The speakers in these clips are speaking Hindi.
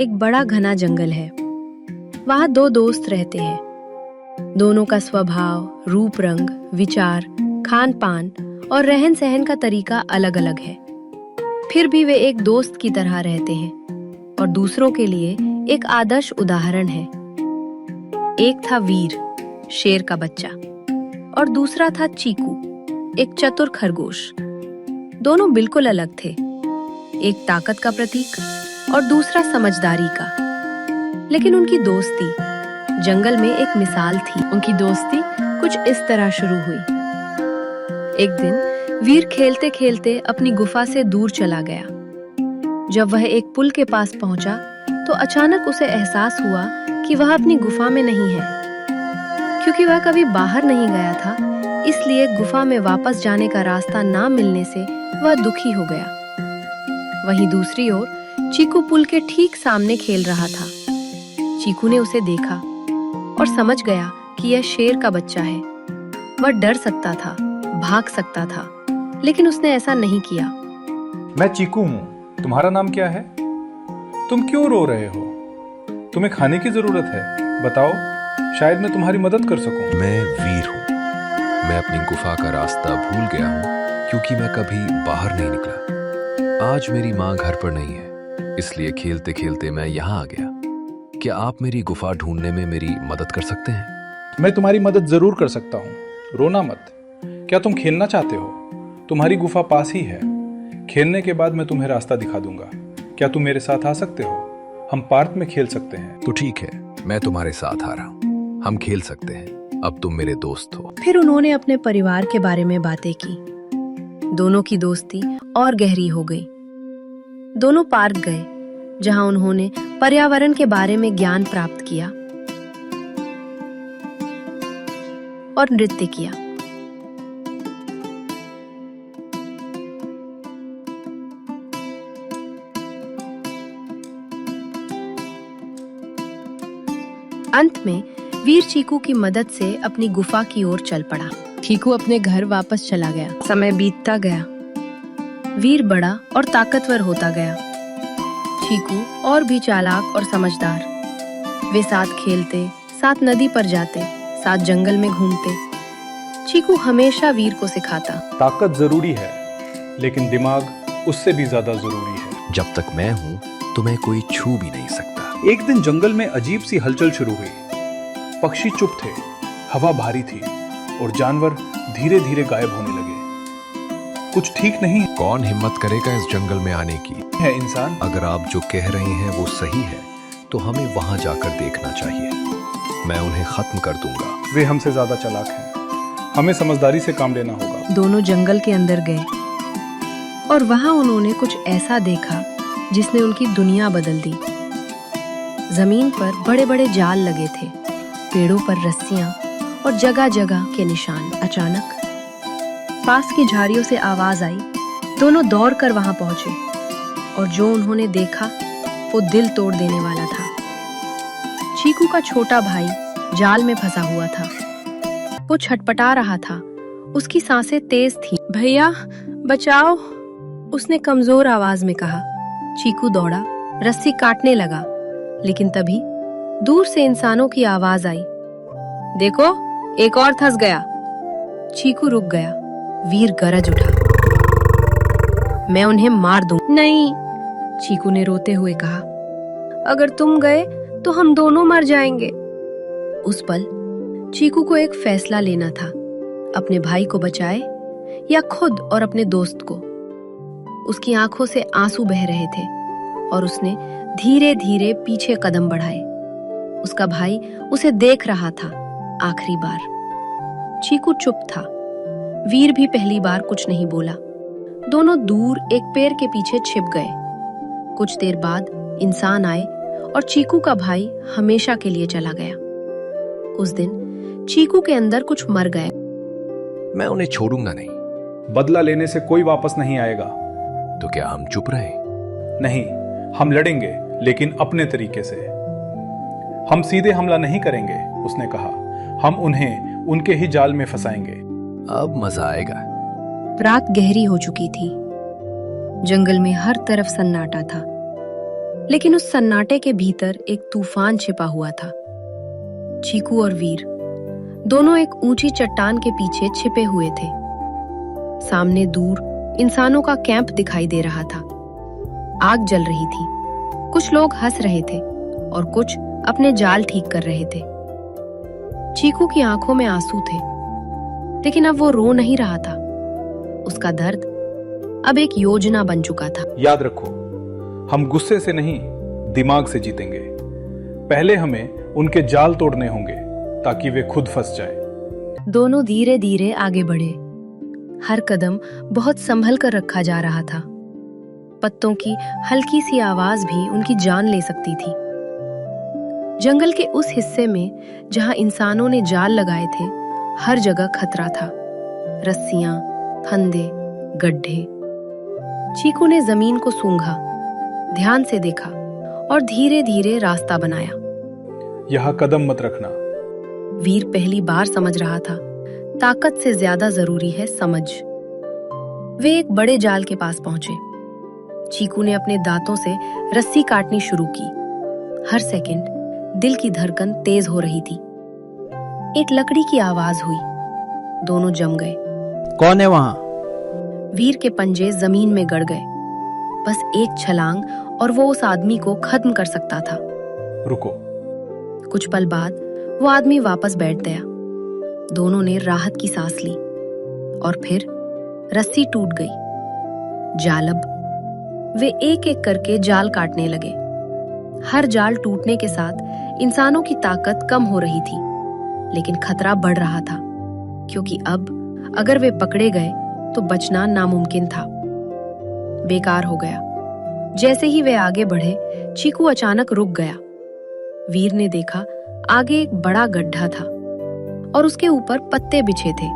एक बड़ा घना जंगल है। वहां दो दोस्त रहते हैं। दोनों का स्वभाव, रूप रंग, विचार, खान पान और रहन सहन का तरीका अलग अलग है। फिर भी वे एक दोस्त की तरह रहते हैं और दूसरों के लिए एक आदर्श उदाहरण है। एक था वीर, शेर का बच्चा, और दूसरा था चीकू, एक चतुर खरगोश। दोनों बिल्कुल अलग थे, एक ताकत का प्रतीक और दूसरा समझदारी का। लेकिन उनकी दोस्ती जंगल में एक मिसाल थी। उनकी दोस्ती कुछ इस तरह शुरू हुई। एक दिन वीर खेलते खेलते अपनी गुफा से दूर चला गया। जब वह एक पुल के पास पहुंचा तो अचानक उसे एहसास हुआ कि वह अपनी गुफा में नहीं है। क्योंकि वह कभी बाहर नहीं गया था, इसलिए गुफा में वापस जाने का रास्ता ना मिलने से वह दुखी हो गया। वहीं दूसरी ओर चीकू पुल के ठीक सामने खेल रहा था। चीकू ने उसे देखा और समझ गया कि यह शेर का बच्चा है। वह डर सकता था, भाग सकता था, लेकिन उसने ऐसा नहीं किया। मैं चीकू हूँ, तुम्हारा नाम क्या है? तुम क्यों रो रहे हो? तुम्हें खाने की जरूरत है, बताओ, शायद मैं तुम्हारी मदद कर सकूं। मैं वीर हूँ। मैं अपनी गुफा का रास्ता भूल गया हूँ क्योंकि मैं कभी बाहर नहीं निकला। आज मेरी माँ घर पर नहीं है, इसलिए खेलते खेलते मैं यहाँ आ गया। क्या आप मेरी गुफा ढूंढने में मेरी मदद कर सकते हैं? मैं तुम्हारी मदद जरूर कर सकता हूँ, रोना मत। क्या तुम खेलना चाहते हो? तुम्हारी गुफा पास ही है। खेलने के बाद मैं तुम्हें रास्ता दिखा दूंगा। क्या तुम मेरे साथ आ सकते हो? हम पार्क में खेल सकते हैं। तो ठीक है, मैं तुम्हारे साथ आ रहा हूँ। हम खेल सकते हैं। अब तुम मेरे दोस्त हो। फिर उन्होंने अपने परिवार के बारे में बातें की। दोनों की दोस्ती और गहरी हो गई। दोनों पार्क गए, जहां उन्होंने पर्यावरण के बारे में ज्ञान प्राप्त किया और नृत्य किया। अंत में वीर चीकू की मदद से अपनी गुफा की ओर चल पड़ा। चीकू अपने घर वापस चला गया। समय बीतता गया। वीर बड़ा और ताकतवर होता गया। चीकू और भी चालाक और समझदार। वे साथ खेलते, साथ नदी पर जाते, साथ जंगल में घूमते। चीकू हमेशा वीर को सिखाता, ताकत जरूरी है, लेकिन दिमाग उससे भी ज्यादा जरूरी है। जब तक मैं हूँ तुम्हें कोई छू भी नहीं सकता। एक दिन जंगल में अजीब सी हलचल शुरू हुई। पक्षी चुप थे, हवा भारी थी और जानवर धीरे धीरे गायब होने लगे। कुछ ठीक नहीं कौन हिम्मत करेगा इस जंगल में आने की? है इंसान। अगर आप जो कह रहे हैं वो सही है तो हमें वहां जाकर देखना चाहिए। मैं उन्हें खत्म कर दूंगा। वे हमसे ज्यादा चालाक हैं। हमें समझदारी से काम लेना होगा। दोनों जंगल के अंदर गए और वहां उन्होंने कुछ ऐसा देखा जिसने उनकी दुनिया बदल दी। जमीन पर बड़े बड़े जाल लगे थे, पेड़ों पर रस्सियां और जगह जगह के निशान। अचानक पास की झाड़ियों से आवाज आई। दोनों दौड़कर वहां पहुंचे और जो उन्होंने देखा वो दिल तोड़ देने वाला था। चीकू का छोटा भाई जाल में फंसा हुआ था। वो छटपटा रहा था, उसकी सांसें तेज थीं। भैया बचाओ, उसने कमजोर आवाज में कहा। चीकू दौड़ा, रस्सी काटने लगा, लेकिन तभी दूर से इंसानों की आवाज आई। देखो, एक और फंस गया। चीकू रुक गया। वीर गरज उठा, मैं उन्हें मार दूं। नहीं, चीकू ने रोते हुए कहा, अगर तुम गए तो हम दोनों मर जाएंगे। उस पल चीकू को एक फैसला लेना था, अपने भाई को बचाए या खुद और अपने दोस्त को। उसकी आंखों से आंसू बह रहे थे और उसने धीरे धीरे पीछे कदम बढ़ाए। उसका भाई उसे देख रहा था आखिरी बार। चीकू चुप था। वीर भी पहली बार कुछ नहीं बोला। दोनों दूर एक पेड़ के पीछे छिप गए। कुछ देर बाद इंसान आए और चीकू का भाई हमेशा के लिए चला गया। उस दिन चीकू के अंदर कुछ मर गए। मैं उन्हें छोड़ूंगा नहीं। बदला लेने से कोई वापस नहीं आएगा। तो क्या हम चुप रहे? नहीं, हम लड़ेंगे, लेकिन अपने तरीके से। हम सीधे हमला नहीं करेंगे, उसने कहा। हम उन्हें उनके ही जाल में फंसाएंगे। अब मजा आएगा। रात गहरी हो चुकी थी। जंगल में हर तरफ सन्नाटा था, लेकिन उस सन्नाटे के भीतर एक तूफान छिपा हुआ था। चीकू और वीर दोनों एक ऊंची चट्टान के पीछे छिपे हुए थे। सामने दूर इंसानों का कैंप दिखाई दे रहा था। आग जल रही थी। कुछ लोग हंस रहे थे और कुछ अपने जाल ठीक कर रहे थे। चीकू की आंखों में आंसू थे, लेकिन अब वो रो नहीं रहा था। उसका दर्द अब एक योजना बन चुका था। याद रखो, हम गुस्से से नहीं, दिमाग से जीतेंगे। पहले हमें उनके जाल तोड़ने होंगे ताकि वे खुद फंस जाएं। दोनों धीरे धीरे आगे बढ़े। हर कदम बहुत संभल कर रखा जा रहा था। पत्तों की हल्की सी आवाज भी उनकी जान ले सकती थी। जंगल के उस हिस्से में जहां इंसानों ने जाल लगाए थे, हर जगह खतरा था। रस्सियां, फंदे, गड्ढे। चीकू ने जमीन को सूंघा, ध्यान से देखा और धीरे धीरे रास्ता बनाया। यहां कदम मत रखना। वीर पहली बार समझ रहा था, ताकत से ज्यादा जरूरी है समझ। वे एक बड़े जाल के पास पहुंचे। चीकू ने अपने दांतों से रस्सी काटनी शुरू की। हर सेकंड दिल की धड़कन तेज हो रही थी। एक लकड़ी की आवाज हुई। दोनों जम गए। कौन है वहां? वीर के पंजे जमीन में गड़ गए। बस एक छलांग और वो उस आदमी को खत्म कर सकता था। रुको। कुछ पल बाद वो आदमी वापस बैठ गया। दोनों ने राहत की सांस ली और फिर रस्सी टूट गई। जालब। वे एक एक करके जाल काटने लगे। हर जाल टूटने के साथ इंसानों की ताकत कम हो रही थी, लेकिन खतरा बढ़ रहा था, क्योंकि अब अगर वे पकड़े गए तो बचना नामुमकिन था। बेकार हो गया। जैसे ही वे आगे बढ़े, चीकू अचानक रुक गया। वीर ने देखा आगे एक बड़ा गड्ढा था और उसके ऊपर पत्ते बिछे थे।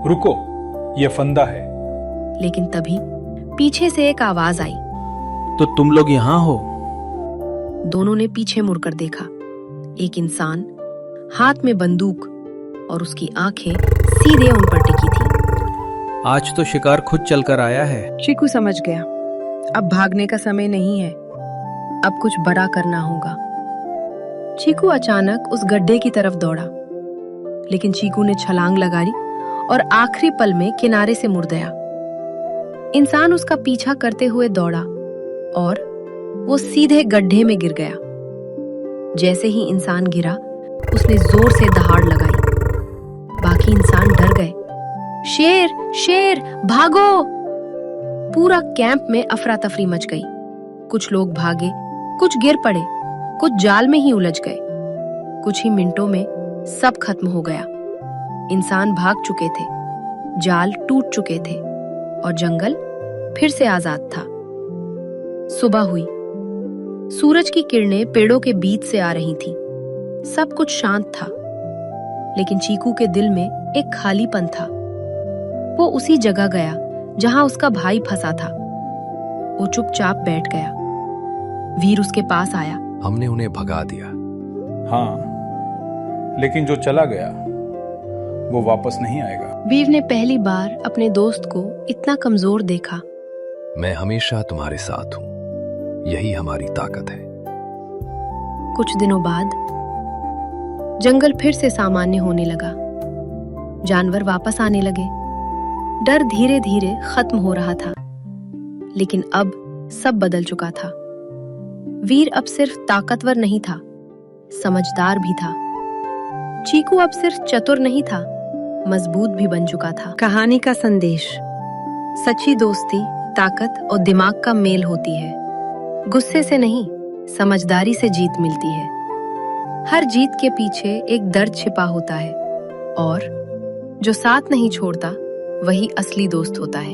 रुको, यह फंदा है। लेकिन तभी पीछे से एक आवाज आई। तो तुम लोग यहाँ हो? दोनों ने पीछे मुड़कर देखा। एक इंसान, हाथ में बंदूक, और उसकी आंखें सीधे उन पर टिकी थी। आज तो शिकार खुद चलकर आया है। चीकू समझ गया, अब भागने का समय नहीं है, अब कुछ बड़ा करना होगा। चीकू अचानक उस गड्ढे की तरफ दौड़ा, लेकिन चीकू ने छलांग लगाई और आखिरी पल में किनारे से मुड़ गया। इंसान उसका पीछा करते हुए दौड़ा और वो सीधे गड्ढे में गिर गया। जैसे ही इंसान गिरा, उसने जोर से दहाड़ लगाई। बाकी इंसान डर गए। शेर, शेर, भागो! पूरा कैंप में अफरा तफरी मच गई। कुछ लोग भागे, कुछ गिर पड़े, कुछ जाल में ही उलझ गए। कुछ ही मिनटों में सब खत्म हो गया। इंसान भाग चुके थे, जाल टूट चुके थे और जंगल फिर से आजाद था। सुबह हुई। सूरज की किरणें पेड़ों के बीच से आ रही थीं। सब कुछ शांत था, लेकिन चीकू के दिल में एक खालीपन था। वो उसी जगह गया जहां उसका भाई फंसा था। वो चुपचाप बैठ गया। वीर उसके पास आया। हमने उन्हें भगा दिया। हाँ, लेकिन जो चला गया वो वापस नहीं आएगा। वीर ने पहली बार अपने दोस्त को इतना कमजोर देखा। मैं हमेशा तुम्हारे साथ हूं, यही हमारी ताकत है। कुछ दिनों बाद जंगल फिर से सामान्य होने लगा। जानवर वापस आने लगे। डर धीरे धीरे खत्म हो रहा था, लेकिन अब सब बदल चुका था। वीर अब सिर्फ ताकतवर नहीं था, समझदार भी था। चीकू अब सिर्फ चतुर नहीं था, मजबूत भी बन चुका था। कहानी का संदेश: सच्ची दोस्ती ताकत और दिमाग का मेल होती है। गुस्से से नहीं, समझदारी से जीत मिलती है। हर जीत के पीछे एक दर्द छिपा होता है, और जो साथ नहीं छोड़ता वही असली दोस्त होता है।